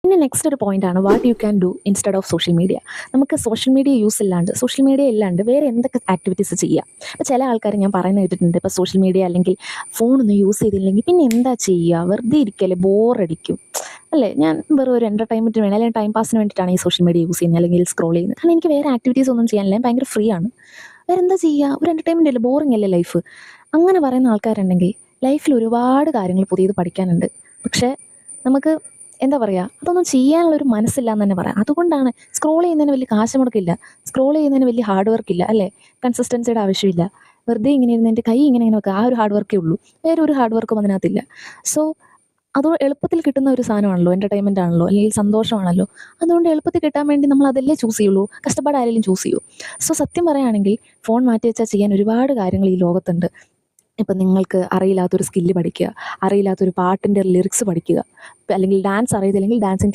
പിന്നെ നെക്സ്റ്റ് ഒരു പോയിന്റാണ് what you can do instead of social media. നമുക്ക് സോഷ്യൽ മീഡിയ യൂസ് ഇല്ലാണ്ട് സോഷ്യൽ മീഡിയ ഇല്ലാണ്ട് വേറെ എന്തൊക്കെ ആക്ടിവിറ്റീസ് ചെയ്യാം. ഇപ്പോൾ ചില ആൾക്കാർ ഞാൻ പറയുന്നത് കേട്ടിട്ടുണ്ട്, ഇപ്പോൾ സോഷ്യൽ മീഡിയ അല്ലെങ്കിൽ ഫോണൊന്നും യൂസ് ചെയ്തില്ലെങ്കിൽ പിന്നെ എന്താ ചെയ്യുക, വെറുതെ ഇരിക്കല്ലേ, ബോറടിക്കും അല്ലേ. ഞാൻ വെറും ഒരു എൻ്റർടൈൻമെൻറ്റിന് വേണ്ടി അല്ലെങ്കിൽ ടൈം പാസിന് വേണ്ടിയിട്ടാണ് ഈ സോഷ്യൽ മീഡിയ യൂസ് ചെയ്യുന്നത് അല്ലെങ്കിൽ സ്ക്രോൾ ചെയ്യുന്നത്. കാരണം എനിക്ക് വേറെ ആക്ടിവിറ്റീസ് ഒന്നും ചെയ്യാനില്ല, ഞാൻ ഭയങ്കര ഫ്രീ ആണ്. വേറെ എന്താ ചെയ്യുക, ഒരു എൻ്റർടൈൻമെൻ്റ് അല്ലേ, ബോറിംഗ് അല്ലേ ലൈഫ്. അങ്ങനെ പറയുന്ന ആൾക്കാരുണ്ടെങ്കിൽ ലൈഫിൽ ഒരുപാട് കാര്യങ്ങൾ പുതിയത് പഠിക്കാനുണ്ട്. പക്ഷേ നമുക്ക് എന്താ പറയുക, അതൊന്നും ചെയ്യാനുള്ളൊരു മനസ്സില്ല എന്ന് തന്നെ പറയാം. അതുകൊണ്ടാണ് സ്ക്രോൾ ചെയ്യുന്നതിന് വലിയ കാശ് മുടക്കില്ല, സ്ക്രോൾ ചെയ്യുന്നതിന് വലിയ ഹാർഡ് വർക്ക് ഇല്ല അല്ലേ, കൺസിസ്റ്റൻസിയുടെ ആവശ്യമില്ല. വെറുതെ ഇങ്ങനെ ഇരുന്ന് എൻ്റെ കൈ ഇങ്ങനെ വെക്കുക, ആ ഒരു ഹാർഡ് വർക്കേ ഉള്ളൂ. വേറെ ഒരു ഹാർഡ് വർക്കും അതിനകത്തില്ല. സോ അത് എളുപ്പത്തിൽ കിട്ടുന്ന ഒരു സാധനമാണല്ലോ, എൻ്റർടൈൻമെൻ്റ് ആണല്ലോ അല്ലെങ്കിൽ സന്തോഷമാണല്ലോ. അതുകൊണ്ട് എളുപ്പത്തിൽ കിട്ടാൻ വേണ്ടി നമ്മൾ അതല്ലേ ചൂസ് ചെയ്യുള്ളൂ, കഷ്ടപ്പാട് ആരെങ്കിലും ചൂസ് ചെയ്യൂ. സോ സത്യം പറയുകയാണെങ്കിൽ ഫോൺ മാറ്റി വെച്ചാൽ ചെയ്യാൻ ഒരുപാട് കാര്യങ്ങൾ ഈ ലോകത്തുണ്ട്. ഇപ്പം നിങ്ങൾക്ക് അറിയില്ലാത്തൊരു സ്കില്ല് പഠിക്കുക, അറിയില്ലാത്തൊരു പാട്ടിൻ്റെ ലിറിക്സ് പഠിക്കുക, അല്ലെങ്കിൽ ഡാൻസ് അറിയത്തില്ലെങ്കിൽ ഡാൻസിങ്